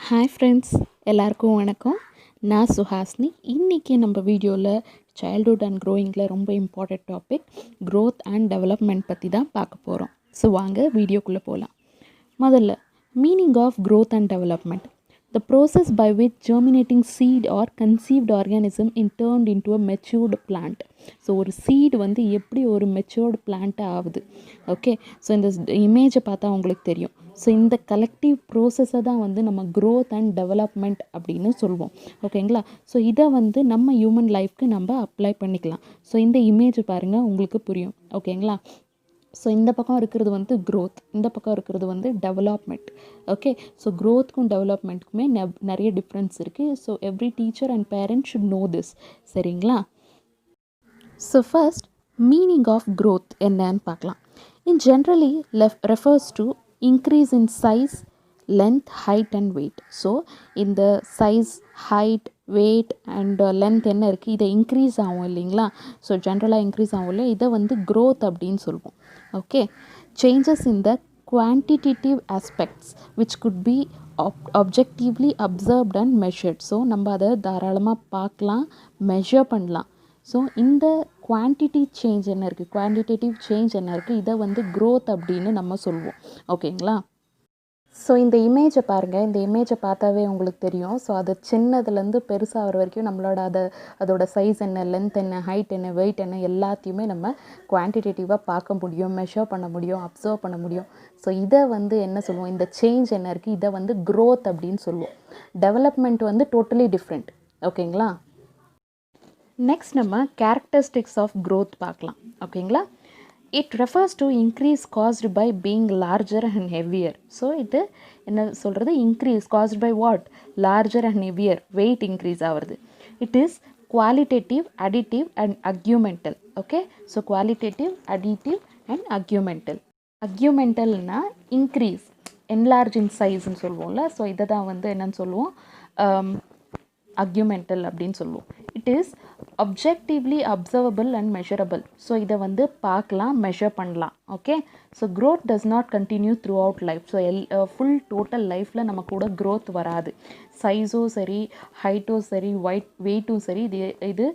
Hi friends, எல்லாருக்கும் வணக்கம். நான் சுஹாஸ்னி. இன்றைக்கி நம்ம வீடியோவில் சைல்ட்ஹுட் அண்ட் க்ரோயிங்கில் ரொம்ப important topic growth and development பற்றி தான் பார்க்க போகிறோம். ஸோ வாங்க வீடியோக்குள்ளே போகலாம். முதல்ல meaning of growth and development. The process by which germinating seed or conceived organism is turned into a matured plant. So ஒரு சீடு வந்து எப்படி ஒரு மெச்சூர்டு பிளான்ட்டாக ஆகுது. ஓகே, ஸோ இந்த இமேஜை பார்த்தா உங்களுக்கு தெரியும். ஸோ இந்த கலெக்டிவ் ப்ரோசஸை தான் வந்து நம்ம க்ரோத் அண்ட் டெவலப்மெண்ட் அப்படின்னு சொல்லுவோம். ஓகேங்களா? ஸோ இதை வந்து நம்ம ஹியூமன் லைஃப்க்கு நம்ம அப்ளை பண்ணிக்கலாம். ஸோ இந்த இமேஜ் பாருங்கள், உங்களுக்கு புரியும். ஓகேங்களா? ஸோ இந்த பக்கம் இருக்கிறது வந்து க்ரோத், இந்த பக்கம் இருக்கிறது வந்து டெவலப்மெண்ட். ஓகே, ஸோ க்ரோத்துக்கும் டெவலப்மெண்ட்டுக்குமே நிறைய டிஃப்ரென்ஸ் இருக்குது. So every teacher and parent should know this. சரிங்களா? So first meaning of growth என்னன்னு பார்க்கலாம். In generally refers to increase in size, length, height and weight. So இந்த size, height, weight and length என்ன இருக்குது, இதை increase ஆகும் இல்லைங்களா? So ஜென்ரலாக இன்க்ரீஸ் ஆகும் இல்லை, இதை வந்து க்ரோத் அப்படின்னு சொல்லுவோம். Okay, changes in the quantitative aspects which could be objectively observed and measured. So நம்ம அதை தாராளமாக பார்க்கலாம், மெஷர் பண்ணலாம். ஸோ இந்த குவான்டிட்டி சேஞ்ச் என்ன இருக்குது, குவான்டிட்டேட்டிவ் சேஞ்ச் என்ன இருக்குது, இதை வந்து க்ரோத் அப்படின்னு நம்ம சொல்லுவோம். ஓகேங்களா? ஸோ இந்த இமேஜை பாருங்கள், இந்த இமேஜை பார்த்தாவே உங்களுக்கு தெரியும். ஸோ அது சின்னதுலேருந்து பெருசாகிற வரைக்கும் நம்மளோட அதோட சைஸ் என்ன, லென்த் என்ன, ஹைட் என்ன, வெயிட் என்ன, எல்லாத்தையுமே நம்ம குவான்டிடேட்டிவாக பார்க்க முடியும், மெஷர் பண்ண முடியும், அப்சர்வ் பண்ண முடியும். ஸோ இதை வந்து என்ன சொல்லுவோம், இந்த சேஞ்ச் என்ன இருக்குது, இதை வந்து க்ரோத் அப்படின்னு சொல்லுவோம். டெவலப்மெண்ட் வந்து டோட்டலி டிஃப்ரெண்ட். ஓகேங்களா? நெக்ஸ்ட் நம்ம கேரக்டரிஸ்டிக்ஸ் ஆஃப் க்ரோத் பார்க்கலாம். ஓகேங்களா? It refers to increase caused by being larger and heavier. So இது என்ன சொல்கிறது, increase caused by what, larger and heavier, weight increase ஆகிறது. It is qualitative, additive and augmental. Okay, so qualitative, additive and augmental. augmentalனா increase, enlarge in sizeன்னு சொல்லுவோம்ல. So இதை தான் வந்து என்னன்னு சொல்லுவோம், augmental அப்படின்னு சொல்லுவோம். It is objectively observable and measurable. So இதை வந்து பார்க்கலாம், மெஷர் பண்ணலாம். Okay, so growth does not continue through out life. So full total லைஃப்பில் நம்ம கூட க்ரோத் வராது. சைஸும் சரி, ஹைட்டும் சரி, வெயிட்டும் சரி, இது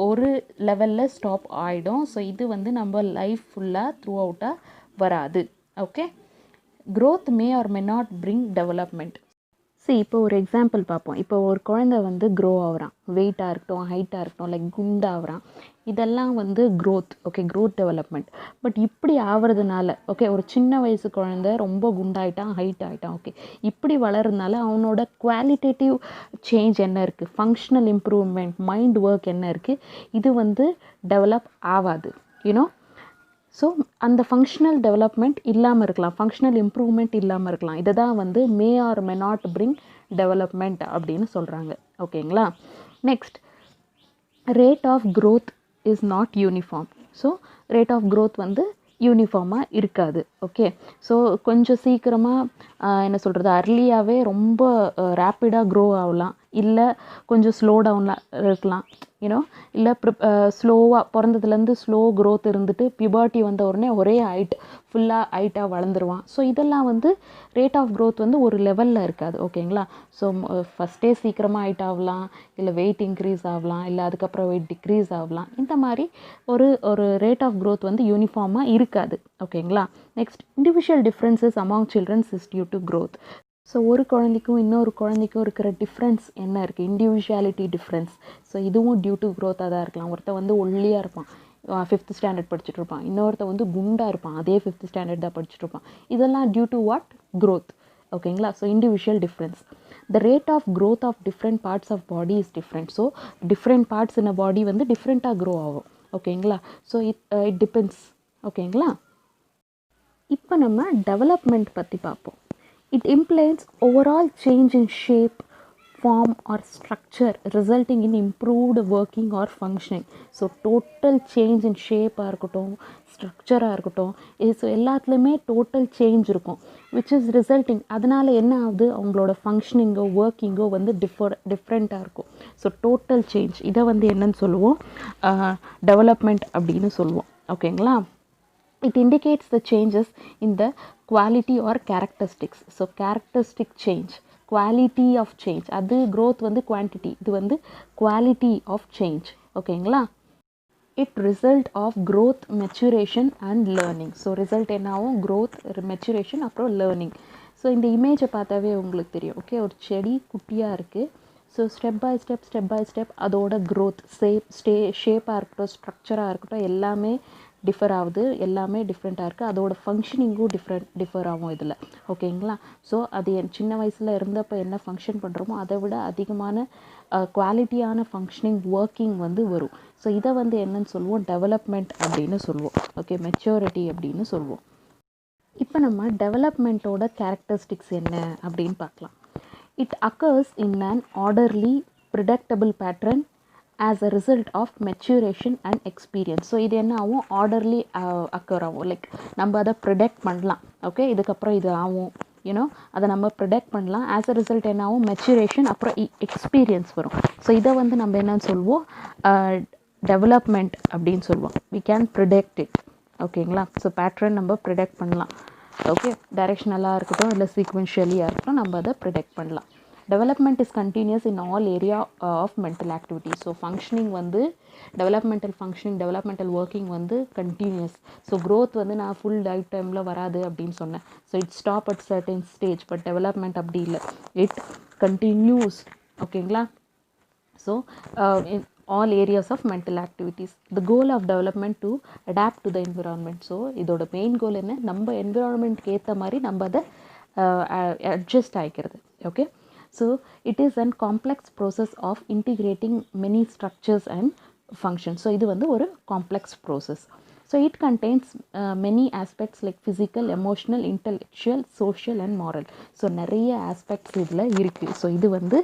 ஒரு லெவலில் ஸ்டாப் ஆகிடும். ஸோ இது வந்து நம்ம லைஃப் ஃபுல்லாக த்ரூ அவுட்டாக வராது. Okay, growth May or may not bring development. சரி, இப்போ ஒரு எக்ஸாம்பிள் பார்ப்போம். இப்போ ஒரு குழந்தை வந்து க்ரோ ஆகுறான், வெயிட்டாக இருக்கட்டும், ஹைட்டாக இருக்கட்டும், லைக் குண்டாகிறான், இதெல்லாம் வந்து growth. Okay, growth development. But இப்படி ஆகிறதுனால, ஓகே, ஒரு சின்ன வயசு குழந்தை ரொம்ப குண்டாயிட்டான், ஹைட் ஆகிட்டான், ஓகே, இப்படி வளர்றதுனால அவனோட குவாலிட்டேட்டிவ் சேஞ்ச் என்ன இருக்குது, ஃபங்க்ஷனல் இம்ப்ரூவ்மெண்ட், மைண்ட் ஒர்க் என்ன இருக்குது, இது வந்து டெவலப் ஆகாது. யூனோ, ஸோ அந்த ஃபங்க்ஷனல் டெவலப்மெண்ட் இல்லாமல் இருக்கலாம், ஃபங்க்ஷனல் இம்ப்ரூவ்மெண்ட் இல்லாமல் இருக்கலாம். இதை தான் வந்து may or may not bring development அப்படின்னு சொல்கிறாங்க. ஓகேங்களா? Next, rate of growth is not uniform. So rate of growth வந்து யூனிஃபார்மாக இருக்காது. ஓகே, ஸோ கொஞ்சம் சீக்கிரமாக என்ன சொல்கிறது, அர்லியாகவே ரொம்ப ரேப்பிடாக க்ரோ ஆகலாம், இல்லை கொஞ்சம் ஸ்லோ டவுனில் இருக்கலாம். யூனோ, இல்லை ஸ்லோவாக பிறந்ததுலேருந்து ஸ்லோ க்ரோத் இருந்துட்டு பியூபர்ட்டி வந்த உடனே ஒரே ஹைட், ஃபுல்லாக ஹைட்டாக வளர்ந்துருவான். ஸோ இதெல்லாம் வந்து ரேட் ஆஃப் க்ரோத் வந்து ஒரு லெவலில் இருக்காது. ஓகேங்களா? ஸோ ஃபஸ்ட்டே சீக்கிரமாக ஹைட் ஆகலாம், இல்லை வெயிட் இன்க்ரீஸ் ஆகலாம், இல்லை அதுக்கப்புறம் வெயிட் டிக்ரீஸ் ஆகலாம். இந்த மாதிரி ஒரு ரேட் ஆஃப் க்ரோத் வந்து யூனிஃபார்மாக இருக்காது. ஓகேங்களா? Next, individual differences among childrens is due to growth. So ஒரு குழந்தைக்கும் இன்னொரு குழந்தைக்கும் இருக்கிற டிஃப்ரென்ஸ் என்ன இருக்குது, இண்டிவிஜுவாலிட்டி டிஃப்ரென்ஸ். ஸோ இதுவும் டியூ டு க்ரோத்தாக தான் இருக்கலாம். ஒருத்தர் வந்து ஒல்லியாக இருப்பான், 5th ஸ்டாண்டர்ட் படிச்சுட்டு இருப்பான், இன்னொருத்த வந்து குண்டாக இருப்பான், அதே 5th ஸ்டாண்டர்ட் தான் படிச்சுட்டு இருப்பான். இதெல்லாம் டியூ டு வாட், க்ரோத். ஓகேங்களா? So individual difference. The rate of growth of different parts of body is different. So different parts in body வந்து டிஃப்ரெண்ட்டாக க்ரோ ஆகும். ஓகேங்களா? So it depends. ஓகேங்களா? இப்போ நம்ம டெவலப்மெண்ட் பற்றி பார்ப்போம். It implies overall change in shape, form or structure resulting in improved working or functioning. So total change in ஷேப்பாக இருக்கட்டும், ஸ்ட்ரக்சராக இருக்கட்டும், ஸோ எல்லாத்துலேயுமே டோட்டல் சேஞ்ச் இருக்கும், விச் இஸ் ரிசல்ட்டிங். அதனால் என்ன ஆகுது, அவங்களோட ஃபங்க்ஷனிங்கோ ஒர்க்கிங்கோ வந்து டிஃப்ரெண்ட்டாக இருக்கும். ஸோ டோட்டல் சேஞ்ச், இதை வந்து என்னன்னு சொல்லுவோம், டெவலப்மெண்ட் அப்படின்னு சொல்லுவோம். ஓகேங்களா? It indicates the changes in the quality or characteristics. So characteristic change, quality of change. அது growth வந்து குவான்டிட்டி, இது வந்து குவாலிட்டி ஆஃப் சேஞ்ச். ஓகேங்களா? It result of growth, maturation and learning. So result என்னாகும்? growth, maturation, அப்புறம் learning. So இந்த இமேஜை பார்த்தாவே உங்களுக்கு தெரியும். ஓகே, ஒரு செடி குட்டியாக இருக்குது. ஸோ ஸ்டெப் பை ஸ்டெப் அதோட growth, ஷேப்பாக இருக்கட்டும், ஸ்ட்ரக்சராக இருக்கட்டும், எல்லாமே டிஃபர் ஆகுது, எல்லாமே டிஃப்ரெண்ட்டாக இருக்குது. அதோட ஃபங்க்ஷனிங்கும் டிஃபர் ஆகும் இதில். ஓகேங்களா? ஸோ அது என் சின்ன வயசில் இருந்தப்போ என்ன ஃபங்க்ஷன் பண்ணுறோமோ அதை விட அதிகமான குவாலிட்டியான ஃபங்க்ஷனிங், ஒர்க்கிங் வந்து வரும். ஸோ இதை வந்து என்னன்னு சொல்லுவோம்? டெவலப்மெண்ட் அப்படின்னு சொல்லுவோம். ஓகே, மெச்சூரிட்டி அப்படின்னு சொல்லுவோம். இப்போ நம்ம டெவலப்மெண்ட்டோட கேரக்டரிஸ்டிக்ஸ் என்ன அப்படின்னு பார்க்கலாம். It occurs in an orderly predictable pattern as a result of maturation and experience. So இது என்ன ஆகும்? ஆர்டர்லி அக்கர் ஆகும். லைக் நம்ம அதை ப்ரிடெக்ட் பண்ணலாம். ஓகே, இதுக்கப்புறம் இது ஆகும், யூனோ, அதை நம்ம ப்ரிடெக்ட் பண்ணலாம். ஆஸ் அ ரிசல்ட் என்ன ஆகும்? மெச்சுரேஷன், அப்புறம் எக்ஸ்பீரியன்ஸ் வரும். ஸோ இதை வந்து நம்ம என்னன்னு சொல்லுவோம்? டெவலப்மெண்ட் அப்படின்னு சொல்லுவோம். We can predict it. ஓகேங்களா? ஸோ பேட்டர்ன் நம்ம ப்ரிடெக்ட் பண்ணலாம். ஓகே, டைரெக்ஷனலாக இருக்கட்டும், இல்லை சீக்வென்ஷியலியாக இருக்கட்டும், நம்ம அதை ப்ரிடெக்ட் பண்ணலாம். Development is continuous in all area of mental activity. So functioning வந்து developmental functioning, developmental working வந்து continuous. So growth வந்து நான் full life timeல வராது அப்படின்னு சொன்னேன். So it stop at certain stage, but development அப்படி இல்லை, it continues. ஓகேங்களா? So in all areas of mental activities, the goal of development to adapt to the environment. So இதோட main goal என்ன? நம்ம என்விரான்மெண்ட்க்கு ஏற்ற மாதிரி நம்ம அதை அட்ஜஸ்ட் ஆகிக்கிறது. Okay, so it is a complex process of integrating many structures and functions. So இது வந்து ஒரு complex process. So it contains many aspects like physical, emotional, intellectual, social and moral. So நிறைய aspects இதில் இருக்குது. So இது வந்து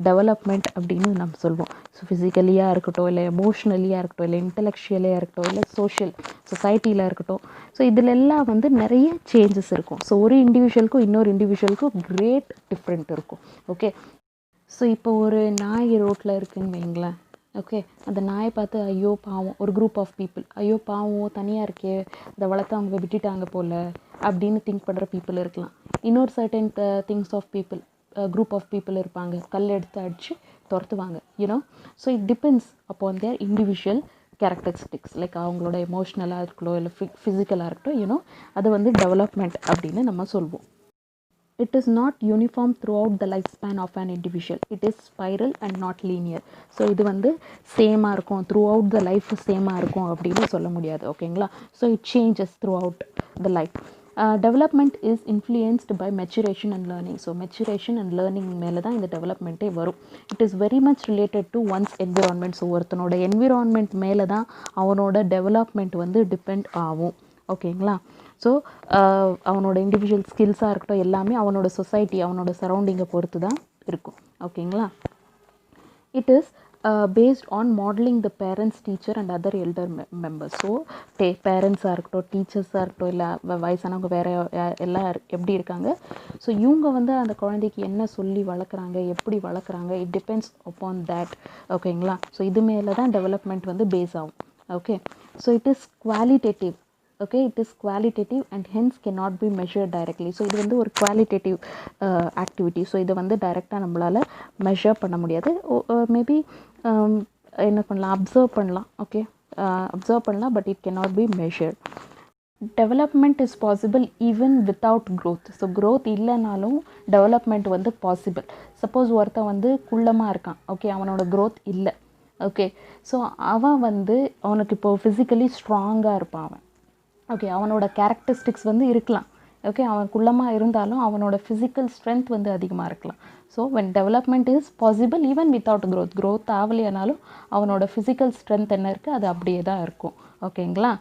development அப்படின்னு நம்ம சொல்லுவோம். ஸோ ஃபிசிக்கலியாக இருக்கட்டும், இல்லை எமோஷ்னலியாக இருக்கட்டும், இல்லை இன்டெலெக்சுவலியாக இருக்கட்டும், இல்லை சோஷியல் சொசைட்டியில் இருக்கட்டும். ஸோ இதில் எல்லாம் வந்து நிறைய சேஞ்சஸ் இருக்கும். ஸோ ஒரு இண்டிவிஜுவலுக்கும் இன்னொரு இண்டிவிஜுவலுக்கும் கிரேட் டிஃப்ரெண்ட் இருக்கும். ஓகே, ஸோ இப்போ ஒரு நாய் ரோட்டில் இருக்குதுன்னு வைங்களேன். ஓகே, அந்த நாயை பார்த்து ஐயோ பாவம், ஒரு குரூப் ஆஃப் பீப்புள், ஐயோ பாவம் தனியாக இருக்கே, அதை வளர்த்து அவங்க விட்டுட்டாங்க போல் அப்படின்னு திங்க் பண்ணுற பீப்புள் இருக்கலாம். இன்னொரு certain things of people, group of people இருப்பாங்க, கல் எடுத்து அடித்து துரத்துவாங்க, you know. So it depends upon their individual characteristics. Like அவங்களோட எமோஷ்னலாக இருக்கட்டும், இல்லை ஃபிசிக்கலாக இருக்கட்டும், யூனோ, அது வந்து டெவலப்மெண்ட் அப்படின்னு நம்ம சொல்வோம். It is not uniform throughout the lifespan of an individual. It is spiral and not linear. So இது வந்து சேமாக இருக்கும், த்ரூ அவுட் த லைஃப் சேமாக இருக்கும் அப்படின்னு சொல்ல முடியாது. ஓகேங்களா? So it changes throughout the life. Development is influenced by maturation and learning. So maturation and learning மேலே தான் இந்த டெவலப்மெண்ட்டே வரும். It is very much related to one's environment. So ஒருத்தனோட என்விரான்மெண்ட் மேலே தான் அவனோட டெவலப்மெண்ட் வந்து டிபெண்ட் ஆகும். ஓகேங்களா? ஸோ அவனோட இண்டிவிஜுவல் ஸ்கில்ஸாக இருக்கட்டும், எல்லாமே அவனோட சொசைட்டி, அவனோட சரௌண்டிங்கை பொறுத்து தான் இருக்கும். ஓகேங்களா? It is based on modelling the parents, teacher and other elder members. So பேரண்ட்ஸாக இருக்கட்டும், டீச்சர்ஸாக இருக்கட்டும், இல்லை வயசானவங்க வேறு எல்லாம் எப்படி இருக்காங்க, ஸோ இவங்க வந்து அந்த குழந்தைக்கு என்ன சொல்லி வளர்க்குறாங்க, எப்படி வளர்க்குறாங்க, இட் டிபெண்ட்ஸ் அப்பான் தேட். ஓகேங்களா? ஸோ இது மேலே தான் டெவலப்மெண்ட் வந்து பேஸ் ஆகும். Okay, so it is qualitative. Okay, it is qualitative and hence cannot be measured directly. So இது வந்து ஒரு குவாலிட்டேட்டிவ் ஆக்டிவிட்டி. ஸோ இதை வந்து டைரெக்டாக நம்மளால் மெஷர் பண்ண முடியாது. மேபி என்ன பண்ணலாம்? அப்சர்வ் பண்ணலாம். ஓகே, அப்சர்வ் பண்ணலாம், but it cannot be measured. Development is possible even without growth. So growth இல்லைனாலும் டெவலப்மெண்ட் வந்து பாசிபிள். சப்போஸ் ஒருத்தன் வந்து குள்ளமாக இருக்கான், ஓகே, அவனோட க்ரோத் இல்லை. ஓகே, ஸோ அவன் வந்து அவனுக்கு இப்போது ஃபிசிக்கலி ஸ்ட்ராங்காக இருப்பான் அவன். ஓகே, அவனோட கேரக்டரிஸ்டிக்ஸ் வந்து இருக்கலாம். ஓகே, அவன் குள்ளமாக இருந்தாலும் அவனோட ஃபிசிக்கல் ஸ்ட்ரென்த் வந்து அதிகமாக இருக்கலாம். So when development is possible even without growth ஆகலையானாலும் அவனோட ஃபிசிக்கல் ஸ்ட்ரென்த் என்ன இருக்குது, அது அப்படியே தான் இருக்கும். ஓகேங்களா?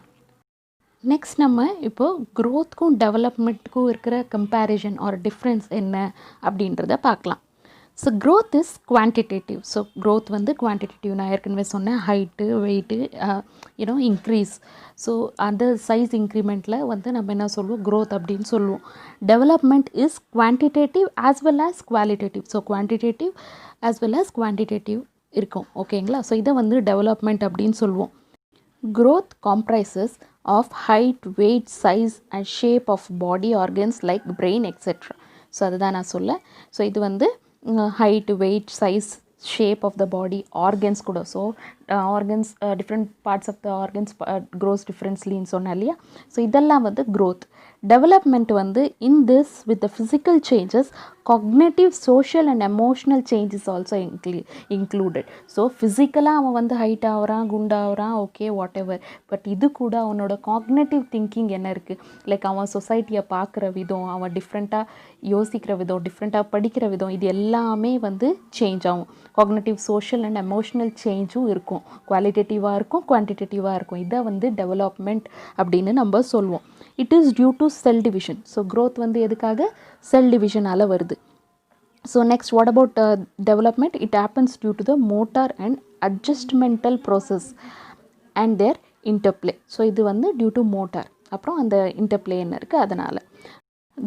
நெக்ஸ்ட் நம்ம இப்போது க்ரோத்துக்கும் டெவலப்மெண்ட்டுக்கும் இருக்கிற கம்பேரிசன் ஆர் டிஃப்ரென்ஸ் என்ன அப்படின்றத பார்க்கலாம். So growth is quantitative. So growth வந்து குவான்டிடேட்டிவ், நான் ஏற்கனவே சொன்னேன், height, weight, you know, increase. So அந்த சைஸ் இன்க்ரிமெண்ட்டில் வந்து நம்ம என்ன சொல்லுவோம்? க்ரோத் அப்படின்னு சொல்லுவோம். Development is quantitative as well as qualitative. So quantitative as well as quantitative இருக்கும். ஓகேங்களா? ஸோ இதை வந்து டெவலப்மெண்ட் அப்படின்னு சொல்லுவோம். Growth comprises of height, weight, size and shape of body organs like brain, etc. So அதுதான் நான் சொல்ல. ஸோ இது வந்து height, weight, size, shape of the body, organs கூட. So organs, different parts of the organs grows differently ன்னு சொன்னேன் இல்லையா. So இதெல்லாம் வந்து growth. Development வந்து in this with the physical changes, cognitive, social and emotional changes also included. So ஃபிசிக்கலாக அவன் வந்து ஹைட் ஆகிறான், குண்டாகிறான், ஓகே வாட் எவர். பட் இது கூட அவனோட காக்னேட்டிவ் திங்கிங் என்ன இருக்குது, லைக் அவன் சொசைட்டியை பார்க்குற விதம், அவன் டிஃப்ரெண்ட்டாக யோசிக்கிற விதம், டிஃப்ரெண்ட்டாக படிக்கிற விதம், இது எல்லாமே வந்து சேஞ்ச் ஆகும். காக்னேட்டிவ், சோஷியல் அண்ட் எமோஷ்னல் சேஞ்சும் இருக்கும். குவாலிட்டேட்டிவாக இருக்கும், குவான்டிடேட்டிவாக இருக்கும். இதை வந்து டெவலப்மெண்ட் அப்படின்னு நம்ம சொல்லுவோம். It is due to cell division. So growth வந்து எதுக்காக? செல் டிவிஷனால் வருது. So next, what about development? It happens due to the motor and adjustmental process and their interplay. So இது வந்து டியூ டு மோட்டார், அப்புறம் அந்த இன்டர்ப்ளே என்ன இருக்குது அதனால்.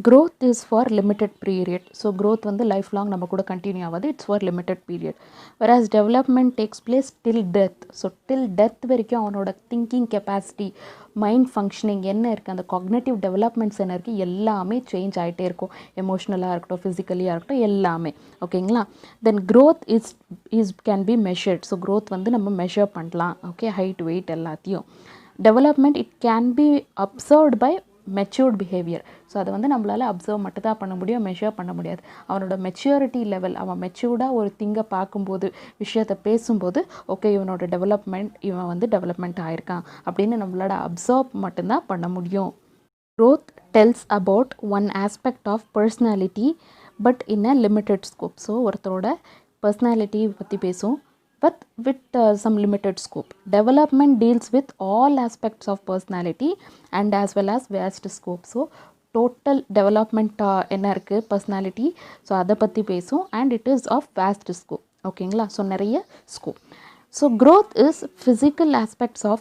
growth is for limited period. So growth வந்து லைஃப் லாங் நம்ம கூட கண்டினியூ ஆகாது, it's for limited period. whereas development takes place till death. So till death வரைக்கும் அவனோட திங்கிங் கெப்பாசிட்டி, மைண்ட் ஃபங்க்ஷனிங் என்ன இருக்குது, அந்த காக்னேட்டிவ் டெவலப்மெண்ட்ஸ் என்ன இருக்குது, எல்லாமே சேஞ்ச் ஆகிட்டே இருக்கும். எமோஷ்னலாக இருக்கட்டும், ஃபிசிக்கலியாக இருக்கட்டும், எல்லாமே. ஓகேங்களா? Then growth is can be measured. So growth வந்து நம்ம மெஷர் பண்ணலாம். ஓகே, ஹைட், வெயிட் எல்லாத்தையும். Development it can be observed by matured behaviour. So அதை வந்து நம்மளால் அப்சர்வ் மட்டும் தான் பண்ண முடியும், மெஷர் பண்ண முடியாது. அவனோட மெச்சூரிட்டி லெவல், அவன் மெச்சூர்டாக ஒரு திங்கை பார்க்கும்போது, விஷயத்தை பேசும்போது, ஓகே இவனோட இவன் வந்து டெவலப்மெண்ட் ஆகிருக்கான் அப்படின்னு நம்மளோட அப்சர்வ் மட்டும்தான் பண்ண முடியும். growth tells about one aspect of personality but in a limited scope. So ஒருத்தரோட பர்சனாலிட்டி பற்றி பேசும், but with some limited scope. Development deals with all aspects of personality and as well as vast scope. So total development என்ன இருக்குது, personality, so அதை பற்றி பேசும். and it is of vast scope. ஓகேங்களா? So நிறைய scope. So growth is physical aspects of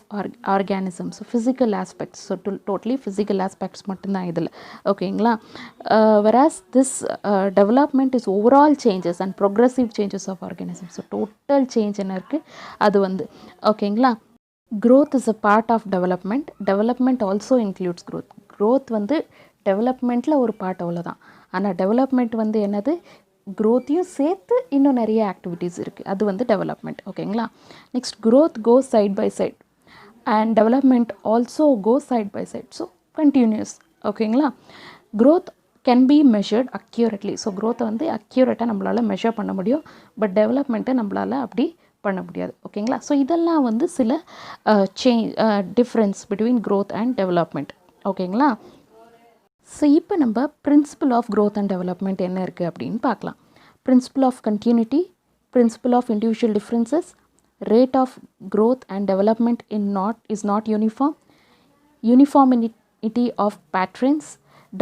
organism. So physical aspects, so totally physical aspects மட்டும்தான் இதில். ஓகேங்களா? whereas this development is overall changes and progressive changes of organism. So total change என்ன இருக்குது அது வந்து. ஓகேங்களா? growth is a part of development. development also includes growth. growth வந்து டெவலப்மெண்ட்டில் ஒரு பார்ட், அவ்வளோதான். ஆனால் டெவலப்மெண்ட் வந்து என்னது, க்ரோத்தையும் சேர்த்து இன்னும் நிறைய ஆக்டிவிட்டீஸ் இருக்குது, அது வந்து டெவலப்மெண்ட். ஓகேங்களா? Next, growth goes side by side and development also goes side by side. So continuous. ஓகேங்களா? Growth can be measured accurately. So க்ரோத்தை வந்து அக்யூரேட்டாக நம்மளால் மெஷர் பண்ண முடியும், பட் டெவலப்மெண்ட்டை நம்மளால் அப்படி பண்ண முடியாது. ஓகேங்களா? ஸோ இதெல்லாம் வந்து சில difference between growth and development. ஓகேங்களா? ஸோ இப்போ நம்ம principle of growth and development என்ன இருக்குது அப்படின்னு பார்க்கலாம். Principle of continuity, principle of individual differences, rate of growth and development is not uniform, uniformity of patterns,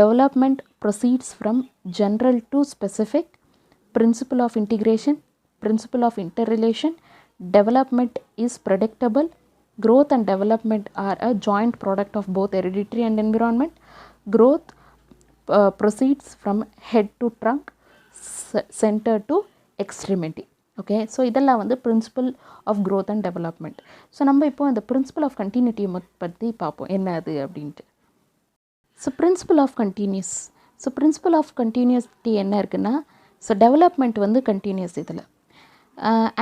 development proceeds from general to specific, principle of integration, principle of interrelation, development is predictable, growth and development are a joint product of both hereditary and environment, growth proceeds from head to trunk, center to extremity. Okay, so இதெல்லாம் வந்து principle of growth and development. So நம்ம இப்போ இந்த principal of continuity பற்றி பார்ப்போம், என்ன அது அப்படின்ட்டு. So principle of continuous. So principle of continuity என்ன இருக்குன்னா, ஸோ டெவலப்மெண்ட் வந்து கண்டினியூஸ். இதில்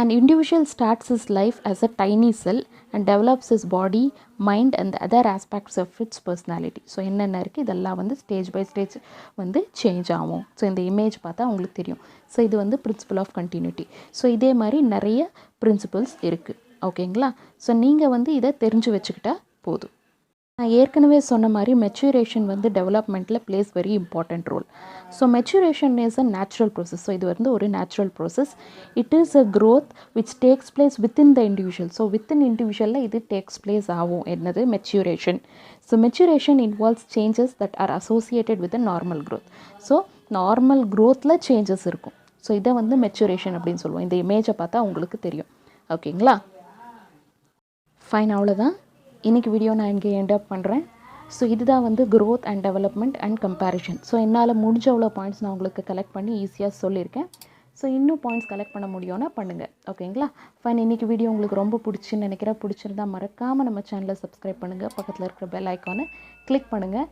an individual starts his life as a tiny cell and develops his body, mind and the other aspects of its personality. So என்னென்ன இருக்குது இதெல்லாம் வந்து stage by stage வந்து change ஆகும். ஸோ இந்த இமேஜ் பார்த்தா உங்களுக்கு தெரியும். ஸோ இது வந்து பிரின்சிபல் ஆஃப் கண்டினியூட்டி. ஸோ இதே மாதிரி நிறைய பிரின்சிபல்ஸ் இருக்குது. ஓகேங்களா? ஸோ நீங்கள் வந்து இதை தெரிஞ்சு வச்சுக்கிட்டா போதும். நான் ஏற்கனவே சொன்ன மாதிரி மெச்சூரேஷன் வந்து டெவலப்மெண்ட்டில் plays very important role. So maturation is a natural process. So இது வந்து ஒரு natural process. It is a growth which takes place within the individual. So within இண்டிவிஜுவலில் இது டேக்ஸ் பிளேஸ் ஆகும். என்னது? Maturation. So maturation involves changes that are associated with normal growth. So normal க்ரோத்தில் changes இருக்கும். So இதை வந்து maturation அப்படின்னு சொல்லுவோம். இந்த இமேஜை பார்த்தா உங்களுக்கு தெரியும். ஓகேங்களா? ஃபைன், அவ்வளோதான். இன்றைக்கி வீடியோ நான் இங்கே எண்ட் அப் பண்ணுறேன். ஸோ இதுதான் வந்து growth and development and comparison. So என்னால் முடிஞ்ச அவ்வளோ பாயிண்ட்ஸ் நான் உங்களுக்கு கலெக்ட் பண்ணி ஈஸியாக சொல்லியிருக்கேன். ஸோ இன்னும் பாயிண்ட்ஸ் கலெக்ட் பண்ண முடியும்னா பண்ணுங்கள். ஓகேங்களா? ஃபைன். இன்றைக்கி வீடியோ உங்களுக்கு ரொம்ப பிடிச்சின்னு நினைக்கிறேன். பிடிச்சிருந்தா மறக்காமல் நம்ம சேனலை சப்ஸ்கிரைப் பண்ணுங்கள். பக்கத்தில் இருக்கிற பெல் ஐக்கானை கிளிக் பண்ணுங்கள்.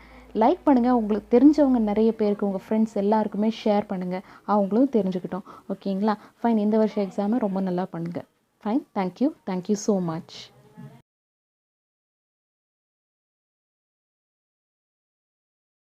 லைக் பண்ணுங்கள். உங்களுக்கு தெரிஞ்சவங்க நிறைய பேருக்கு, உங்கள் ஃப்ரெண்ட்ஸ் எல்லாருக்குமே ஷேர் பண்ணுங்கள். அவங்களும் தெரிஞ்சுக்கிட்டோம். ஓகேங்களா? ஃபைன். இந்த வருஷம் எக்ஸாமை ரொம்ப நல்லா பண்ணுங்கள். Fine. Thank you. Thank you so much.